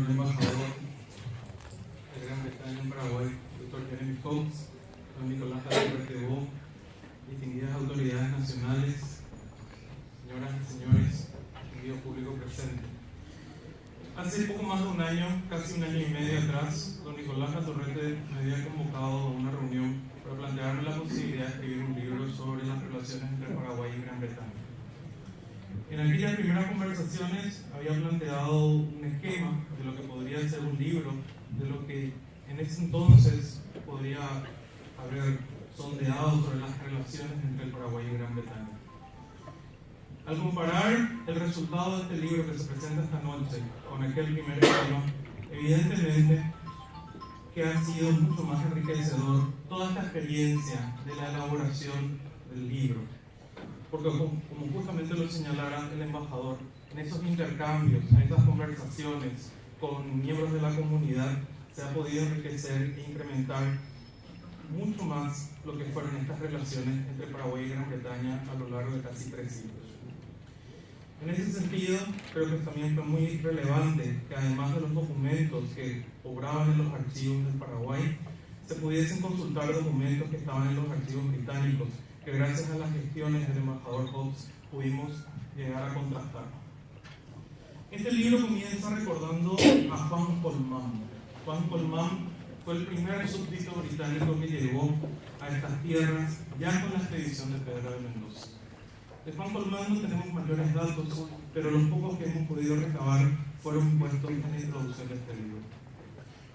el embajador de Gran Bretaña en Paraguay, Dr. Jeremy Coates, don Nicolás Bertebó, distinguidas autoridades nacionales, señoras y señores, distinguido público presente. Hace poco más de un año, casi un año y medio atrás, don Nicolás Bertebó me había convocado a una reunión para plantearme la posibilidad de escribir un libro sobre las relaciones entre Paraguay y Gran Bretaña. En aquellas primeras conversaciones había planteado un esquema de lo que podría ser un libro, de lo que en ese entonces podría haber sondeado sobre las relaciones entre el Paraguay y Gran Bretaña. Al comparar el resultado de este libro que se presenta esta noche con aquel primer esquema, evidentemente que ha sido mucho más enriquecedor toda esta experiencia de la elaboración del libro. Porque como justamente lo señalara el embajador, en esos intercambios, en esas conversaciones con miembros de la comunidad, se ha podido enriquecer e incrementar mucho más lo que fueron estas relaciones entre Paraguay y Gran Bretaña a lo largo de casi 3 siglos. En ese sentido, creo que también fue muy relevante que además de los documentos que obraban en los archivos del Paraguay, se pudiesen consultar documentos que estaban en los archivos británicos, que gracias a las gestiones del embajador Hobbs pudimos llegar a contrastar. Este libro comienza recordando a Juan Colmán. Juan Colmán fue el primer súbdito británico que llegó a estas tierras ya con la expedición de Pedro de Mendoza. De Juan Colmán no tenemos mayores datos, pero los pocos que hemos podido recabar fueron puestos en la introducción de este libro.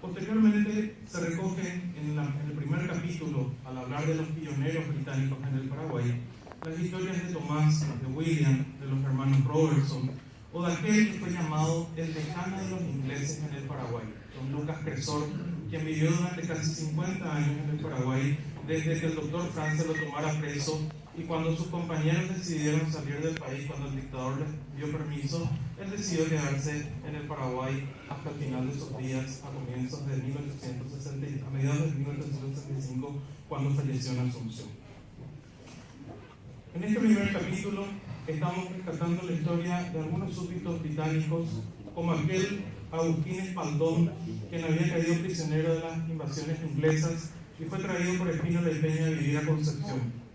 Posteriormente se recogen en el primer capítulo, al hablar de los pioneros británicos en el Paraguay, las historias de Tomás, de William, de los hermanos Robertson, o de aquel que fue llamado el decano de los ingleses en el Paraguay, don Lucas Cresor, quien vivió durante casi 50 años en el Paraguay, desde que el doctor France lo tomara preso, y cuando sus compañeros decidieron salir del país, cuando el dictador les dio permiso, él decidió quedarse en el Paraguay hasta el final de sus días, a comienzos de 1860, a mediados de 1865, cuando falleció en Asunción. En este primer capítulo estamos rescatando la historia de algunos súbditos británicos, como aquel Agustín Espaldón, quien había caído prisionero de las invasiones inglesas y fue traído por Espino de Peña a vivir a Concepción.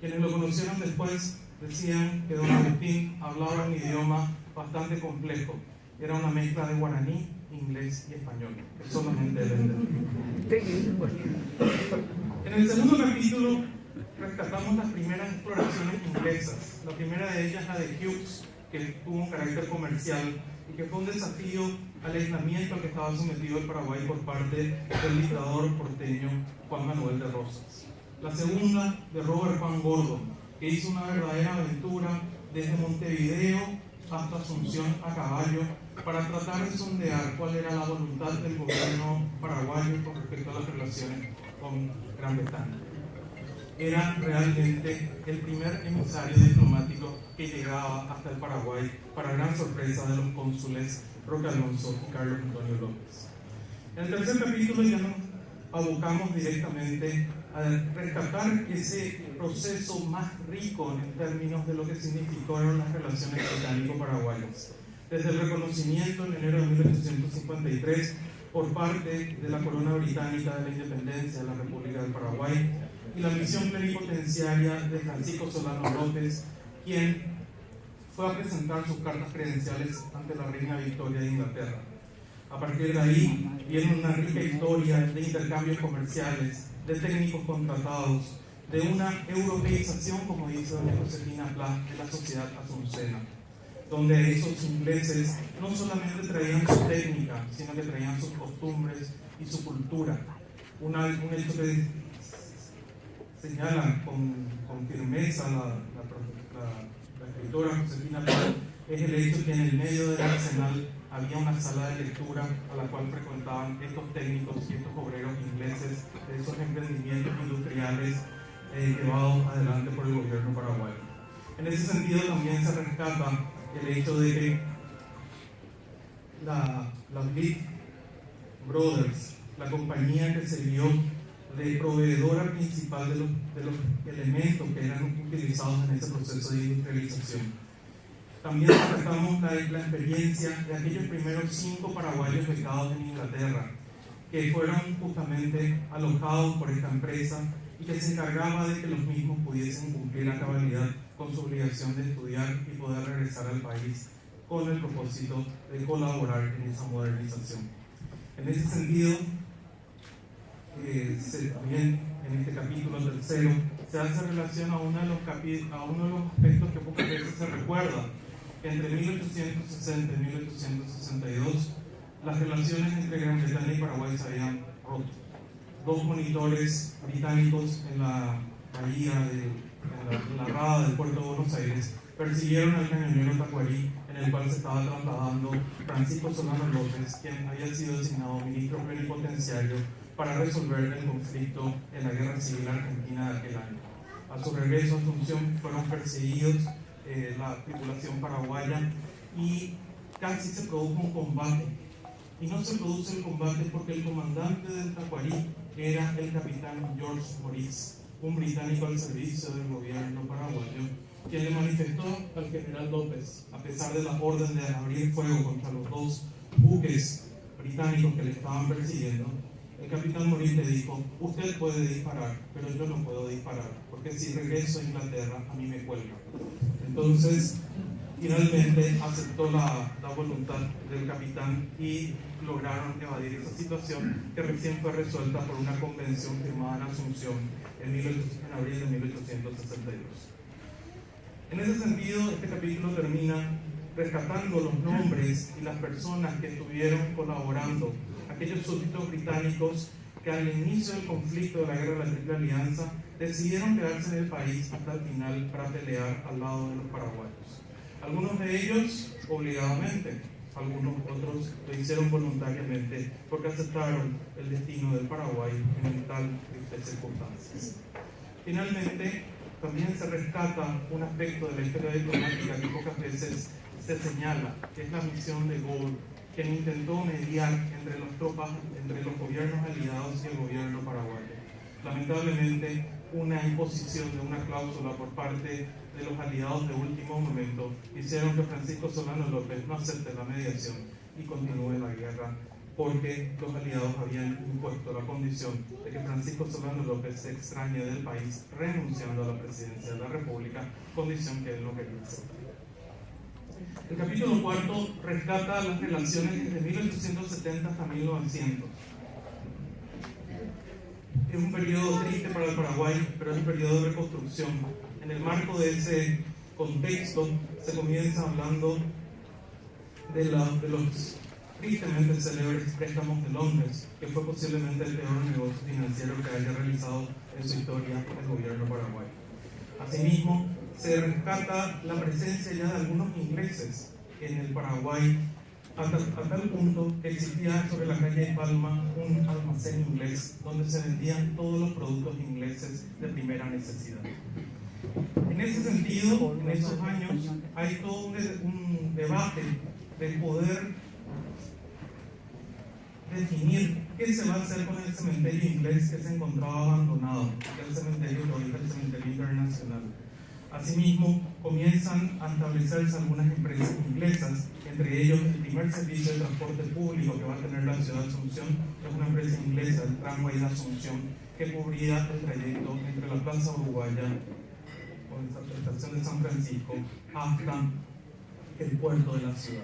Quienes lo conocieron después decían que don Agustín hablaba un idioma bastante complejo. Era una mezcla de guaraní, inglés y español, que solamente él entendía. En el segundo capítulo rescatamos las primeras exploraciones inglesas. La primera de ellas, la de Hughes, que tuvo un carácter comercial y que fue un desafío al aislamiento al que estaba sometido el Paraguay por parte del dictador porteño Juan Manuel de Rosas. La segunda, de Robert Juan Gordon, que hizo una verdadera aventura desde Montevideo hasta Asunción a caballo para tratar de sondear cuál era la voluntad del gobierno paraguayo con respecto a las relaciones con Gran Bretaña. Era realmente el primer emisario diplomático que llegaba hasta el Paraguay, para gran sorpresa de los cónsules Roque Alonso y Carlos Antonio López. En el tercer capítulo ya nos abocamos directamente a rescatar ese proceso más rico en términos de lo que significaron las relaciones británico-paraguayas. Desde el reconocimiento en enero de 1853 por parte de la corona británica de la independencia de la República del Paraguay y la misión plenipotenciaria de Francisco Solano López, quien fue a presentar sus cartas credenciales ante la reina Victoria de Inglaterra. A partir de ahí viene una rica historia de intercambios comerciales, de técnicos contratados, de una europeización, como dice doña Josefina Pla, de la sociedad asuncena, donde esos ingleses no solamente traían su técnica, sino que traían sus costumbres y su cultura. Un hecho que señala con firmeza la escritora Josefina Pla es el hecho que en el medio del arsenal había una sala de lectura a la cual frecuentaban estos técnicos y estos obreros ingleses de esos emprendimientos industriales llevados adelante por el gobierno paraguayo. En ese sentido también se rescata el hecho de que las Big Brothers, la compañía que se vio de proveedora principal de los elementos que eran utilizados en ese proceso de industrialización, También tratamos la experiencia de aquellos primeros 5 paraguayos becados en Inglaterra, que fueron justamente alojados por esta empresa y que se encargaba de que los mismos pudiesen cumplir a cabalidad con su obligación de estudiar y poder regresar al país con el propósito de colaborar en esa modernización. En ese sentido, también en este capítulo 3 se hace relación a uno de los aspectos que pocas veces se recuerda. Entre 1860 y 1862, las relaciones entre Gran Bretaña y Paraguay se habían roto. 2 monitores británicos en la bahía en la rada del puerto de Buenos Aires persiguieron al cañonero Tacuarí, en el cual se estaba trasladando Francisco Solano López, quien había sido designado ministro plenipotenciario para resolver el conflicto en la Guerra Civil Argentina de aquel año. A su regreso a Asunción fueron perseguidos la tripulación paraguaya y casi se produjo un combate. Y no se produce el combate porque el comandante del Tacuarí era el capitán George Maurice, un británico al servicio del gobierno paraguayo, quien le manifestó al general López, a pesar de la orden de abrir fuego contra los 2 buques británicos que le estaban persiguiendo, el capitán Maurice le dijo: usted puede disparar, pero yo no puedo disparar, porque si regreso a Inglaterra a mí me cuelgan. Entonces, finalmente aceptó la voluntad del capitán y lograron evadir esa situación, que recién fue resuelta por una convención firmada en Asunción en abril de 1862. En ese sentido, este capítulo termina rescatando los nombres y las personas que estuvieron colaborando, aquellos súbditos británicos que al inicio del conflicto de la Guerra de la Triple Alianza decidieron quedarse en el país hasta el final para pelear al lado de los paraguayos. Algunos de ellos obligadamente, algunos otros lo hicieron voluntariamente porque aceptaron el destino del Paraguay en tal de circunstancias. Finalmente, también se rescata un aspecto de la historia diplomática que pocas veces se señala, que es la misión de Gaulle, quien intentó mediar entre los gobiernos aliados y el gobierno paraguayo. Lamentablemente, una imposición de una cláusula por parte de los aliados de último momento hicieron que Francisco Solano López no acepte la mediación y continúe la guerra, porque los aliados habían impuesto la condición de que Francisco Solano López se extrañe del país renunciando a la presidencia de la República, condición que él no quería aceptar. El capítulo 4 rescata las relaciones desde 1870 hasta 1900. Es un periodo triste para el Paraguay, pero es un periodo de reconstrucción. En el marco de ese contexto se comienza hablando de los tristemente célebres préstamos de Londres, que fue posiblemente el peor negocio financiero que haya realizado en su historia el gobierno paraguayo. Asimismo, se rescata la presencia ya de algunos ingleses en el Paraguay, hasta tal punto que existía sobre la calle de Palma un almacén inglés donde se vendían todos los productos ingleses de primera necesidad. En ese sentido, en esos años, hay todo un debate de poder definir qué se va a hacer con el cementerio inglés que se encontraba abandonado, que es el cementerio que ahorita es el cementerio internacional. Asimismo, comienzan a establecerse algunas empresas inglesas, entre ellos el primer servicio de transporte público que va a tener la ciudad de Asunción es una empresa inglesa, el Tramway de Asunción, que cubría el trayecto entre la Plaza Uruguaya o la estación de San Francisco hasta el puerto de la ciudad.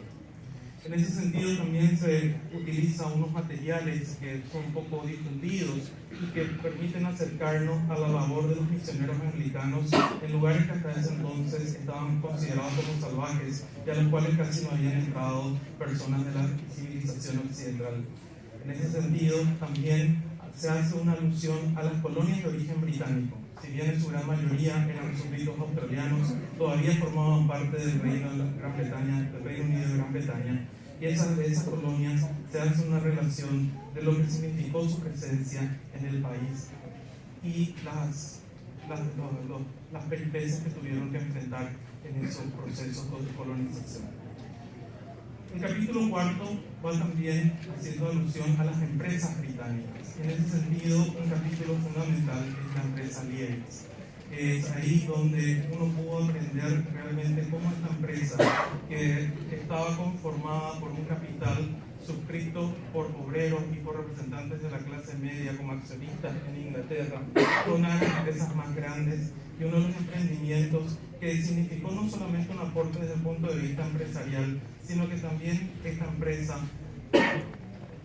En ese sentido también se utilizan unos materiales que son un poco difundidos y que permiten acercarnos a la labor de los misioneros anglicanos en lugares que hasta ese entonces estaban considerados como salvajes y a los cuales casi no habían entrado personas de la civilización occidental. En ese sentido también se hace una alusión a las colonias de origen británico. Si bien en su gran mayoría eran súbditos australianos, todavía formaban parte del Reino de Gran Bretaña, del Reino Unido de Gran Bretaña, y esas colonias se hace una relación de lo que significó su presencia en el país y las peripecias que tuvieron que enfrentar en esos procesos de colonización. El capítulo 4 va también haciendo alusión a las empresas británicas. En ese sentido, un capítulo fundamental es la empresa Lieres. Es ahí donde uno pudo aprender realmente cómo esta empresa, que estaba conformada por un capital suscrito por obreros y por representantes de la clase media como accionistas en Inglaterra, fue una de las empresas más grandes y uno de los emprendimientos que significó no solamente un aporte desde el punto de vista empresarial, sino que también esta empresa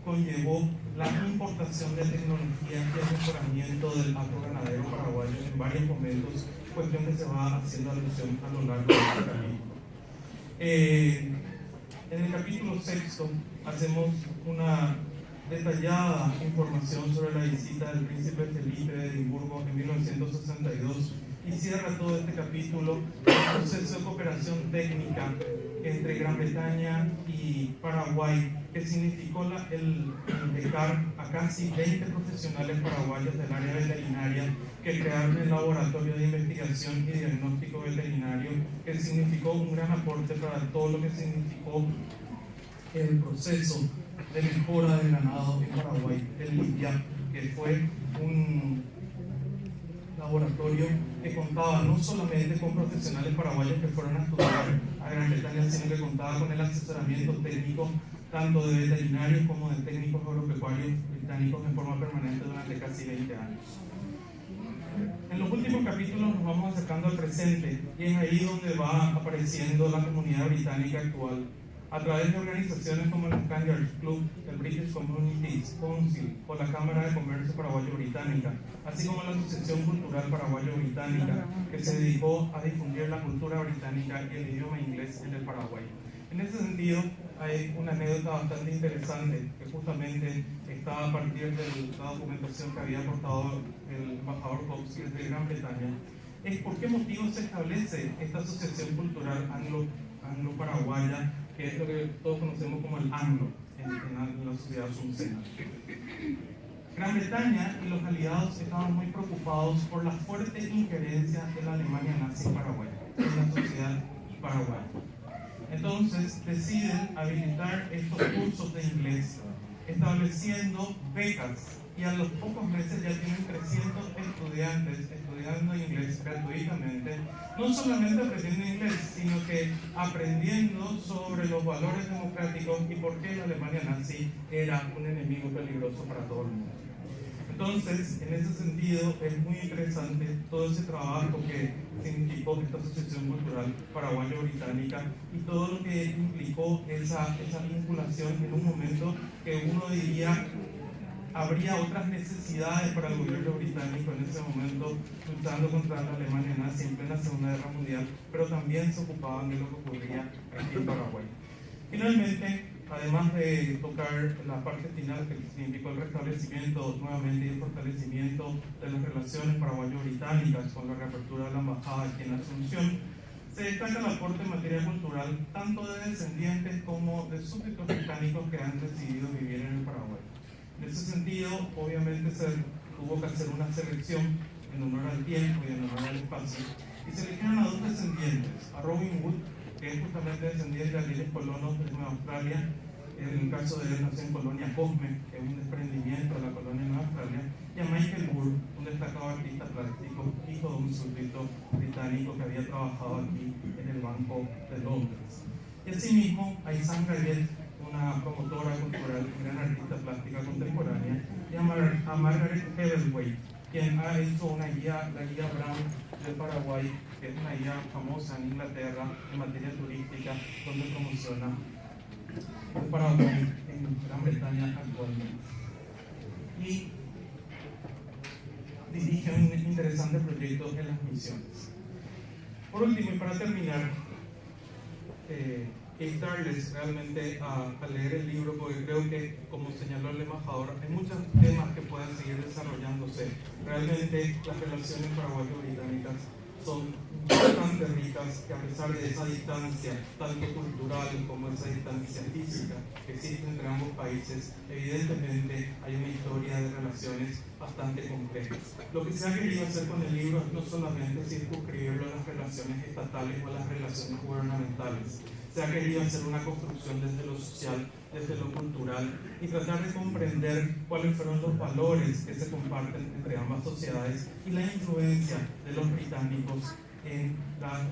conllevó la importación de tecnología y el mejoramiento del agroganadero paraguayo en varios momentos, cuestión que se va haciendo alusión a lo largo del capítulo. En el capítulo 6 hacemos una detallada información sobre la visita del príncipe Felipe de Edimburgo en 1962 y cierra todo este capítulo el proceso de cooperación técnica entre Gran Bretaña y Paraguay, que significó el becar a casi 20 profesionales paraguayos del área veterinaria que crearon el laboratorio de investigación y diagnóstico veterinario, que significó un gran aporte para todo lo que significó el proceso de mejora del ganado en Paraguay, el LIPIA, que fue un laboratorio que contaba no solamente con profesionales paraguayos que fueron a estudiar a Gran Bretaña, sino que contaba con el asesoramiento técnico tanto de veterinarios como de técnicos agropecuarios británicos en forma permanente durante casi 20 años. En los últimos capítulos nos vamos acercando al presente y es ahí donde va apareciendo la comunidad británica actual a través de organizaciones como el Scandal Club, el British Communities Council o la Cámara de Comercio Paraguayo-Británica, así como la Asociación Cultural Paraguayo-Británica, que se dedicó a difundir la cultura británica y el idioma inglés en el Paraguay. En ese sentido, hay una anécdota bastante interesante que justamente está a partir de la documentación que había aportado el embajador Hobbs de Gran Bretaña. Es por qué motivo se establece esta asociación cultural anglo-paraguaya, que es lo que todos conocemos como el anglo en la sociedad suncena. Gran Bretaña y los aliados estaban muy preocupados por la fuerte injerencia de la Alemania nazi paraguaya en la sociedad paraguaya. Entonces deciden habilitar estos cursos de inglés, estableciendo becas, y a los pocos meses ya tienen 300 estudiantes estudiando inglés gratuitamente, no solamente aprendiendo inglés, sino que aprendiendo sobre los valores democráticos y por qué la Alemania nazi era un enemigo peligroso para todo el mundo. Entonces, en ese sentido, es muy interesante todo ese trabajo que significó esta Asociación Cultural Paraguayo-Británica y todo lo que implicó esa vinculación en un momento que uno diría habría otras necesidades para el gobierno británico en ese momento, luchando contra la Alemania nazi en plena Segunda Guerra Mundial, pero también se ocupaban de lo que ocurría aquí en Paraguay. Finalmente, además de tocar la parte final que significó el restablecimiento nuevamente y el fortalecimiento de las relaciones paraguayo-británicas con la reapertura de la embajada aquí en Asunción, se destaca el aporte en materia cultural tanto de descendientes como de súbditos británicos que han decidido vivir en el Paraguay. En ese sentido, obviamente se tuvo que hacer una selección en honor al tiempo y en honor al espacio, y se eligieron a dos descendientes, a Robin Wood, que es justamente descendiente de aquellos colonos de Nueva Australia, en el caso de él nació en Colonia Cosme, que es un desprendimiento de la colonia de Nueva Australia, y a Michael Moore, un destacado artista plástico, hijo de un súbdito británico que había trabajado aquí en el Banco de Londres. Y asimismo a Isan Gayet, una promotora cultural, gran artista plástica contemporánea, y a Margaret Heatherwaite, quien ha hecho una guía, la guía Brown de Paraguay, que es una guía famosa en Inglaterra en materia turística, donde promociona el Paraguay en Gran Bretaña actualmente. Y dirige un interesante proyecto en las misiones. Por último, y para terminar, invitarles realmente a leer el libro, porque creo que, como señaló el embajador, hay muchos temas que pueden seguir desarrollándose. Realmente las relaciones paraguayo-británicas son bastante ricas, que a pesar de esa distancia, tanto cultural como esa distancia física que existe entre ambos países, evidentemente hay una historia de relaciones bastante complejas. Lo que se ha querido hacer con el libro es no solamente circunscribirlo a las relaciones estatales o a las relaciones gubernamentales, se ha querido hacer una construcción desde lo social, desde lo cultural, y tratar de comprender cuáles fueron los valores que se comparten entre ambas sociedades y la influencia de los británicos en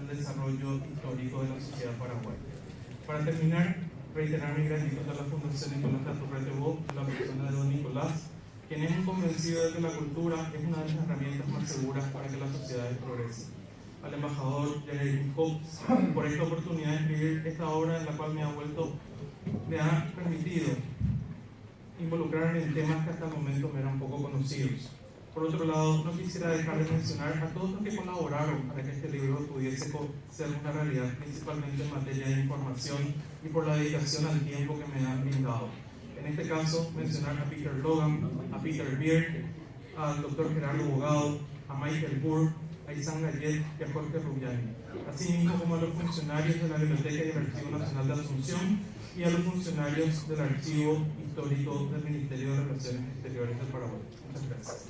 el desarrollo histórico de la sociedad paraguaya. Para terminar, reiterar mi gratitud a la Fundación Nicolás Latorre Bo, la persona de don Nicolás, quien es un convencido de que la cultura es una de las herramientas más seguras para que las sociedades progresen. Al embajador Jeremy Hobbs por esta oportunidad de escribir esta obra en la cual me ha permitido involucrarme en temas que hasta el momento me eran poco conocidos. Por otro lado, no quisiera dejar de mencionar a todos los que colaboraron para que este libro pudiese ser una realidad, principalmente en materia de información y por la dedicación al tiempo que me han brindado. En este caso, mencionar a Peter Logan, a Peter Beard, al Dr. Gerardo Bogado, a Michael Burr, a Isan Gallet y a Jorge Rubiani, así mismo como a los funcionarios de la Biblioteca y el Archivo Nacional de Asunción y a los funcionarios del Archivo Histórico del Ministerio de Relaciones Exteriores del Paraguay. Muchas gracias.